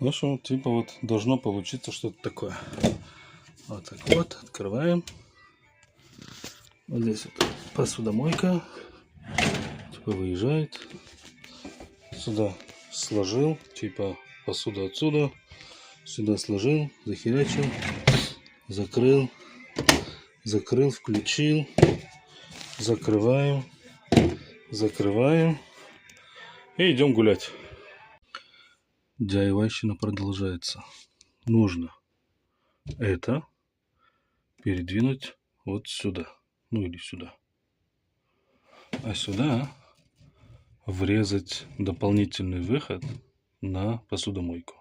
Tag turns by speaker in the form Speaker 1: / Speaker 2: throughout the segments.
Speaker 1: В общем, типа вот должно получиться что-то такое. Вот так вот, открываем. Вот здесь вот посудомойка. Типа выезжает. Сюда сложил, типа посуду отсюда. Сюда сложил, захерячил, закрыл, включил. Закрываем, закрываем. И идем гулять. DIY-щина продолжается. Нужно это передвинуть вот сюда. Ну или сюда. А сюда врезать дополнительный выход на посудомойку.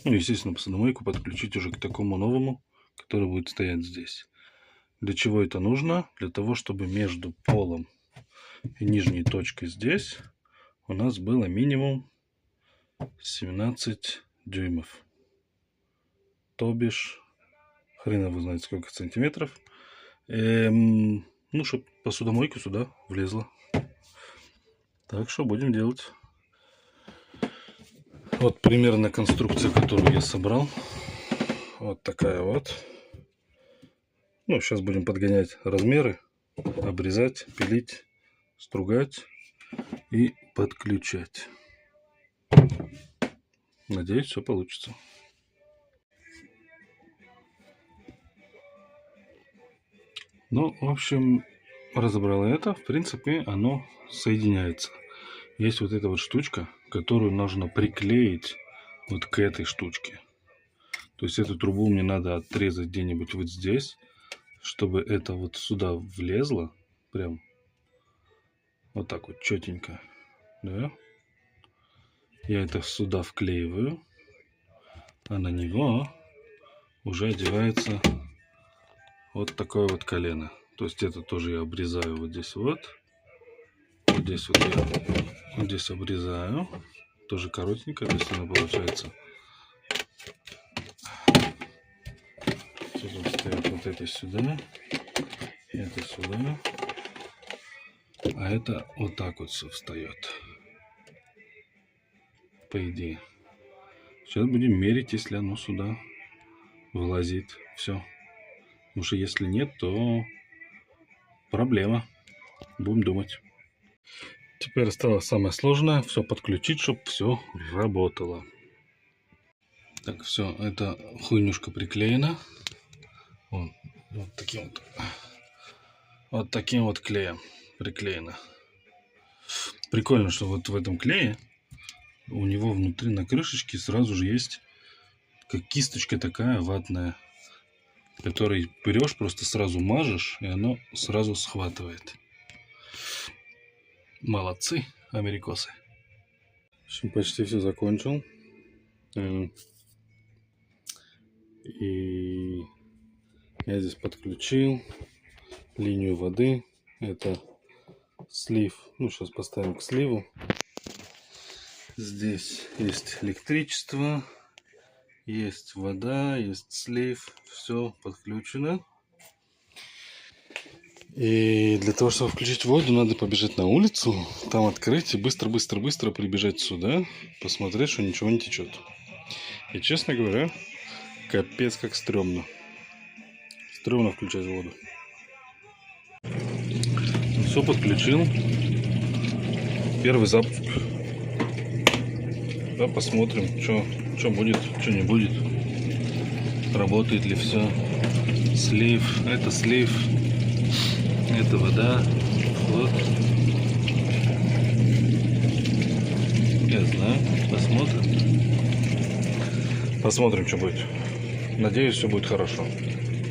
Speaker 1: Ну, естественно, посудомойку подключить уже к такому новому, который будет стоять здесь. Для чего это нужно? Для того, чтобы между полом и нижней точкой здесь у нас было минимум 17 дюймов. То бишь, хрен его знает сколько сантиметров. Ну, чтобы посудомойка сюда влезла. Так что будем делать. Вот примерно конструкция, которую я собрал. Вот такая вот. Ну, сейчас будем подгонять размеры, обрезать, пилить, стругать и подключать. Надеюсь, все получится. Ну, в общем, разобрал это. В принципе, оно соединяется. Есть вот эта вот штучка, которую нужно приклеить вот к этой штучке. То есть эту трубу мне надо отрезать где-нибудь вот здесь, чтобы это вот сюда влезло. Прям вот так вот четенько. Да? Я это сюда вклеиваю, а на него уже одевается вот такое вот колено. То есть это тоже я обрезаю вот здесь вот. Вот здесь вот я вот здесь обрезаю. Тоже коротенько. То есть оно получается. Тут стоит вот это сюда. Это сюда. А это вот так вот все встает. По идее. Сейчас будем мерить, если оно сюда вылазит. Все. Потому что если нет, то проблема. Будем думать. Теперь осталось самое сложное. Все подключить, чтобы все работало. Так, все, эта хуйнюшка приклеена. Вот таким вот клеем приклеено. Прикольно, что вот в этом клее у него внутри на крышечке сразу же есть как кисточка такая ватная, которой берешь, просто сразу мажешь, и оно сразу схватывает. Молодцы, америкосы. В общем, почти все закончил. И я здесь подключил линию воды. Это слив. Ну, сейчас поставим к сливу. Здесь есть электричество, есть вода, есть слив. Все подключено. И для того, чтобы включить воду, надо побежать на улицу, там открыть и быстро-быстро-быстро прибежать сюда, посмотреть, что ничего не течет. И, честно говоря, капец как стрёмно. Стрёмно включать воду. Все подключил. Первый запуск. Да, посмотрим, что будет, что не будет. Работает ли все. Слив. Это слив. Это вода. Вот. Я знаю. Посмотрим. Посмотрим, что будет. Надеюсь, все будет хорошо.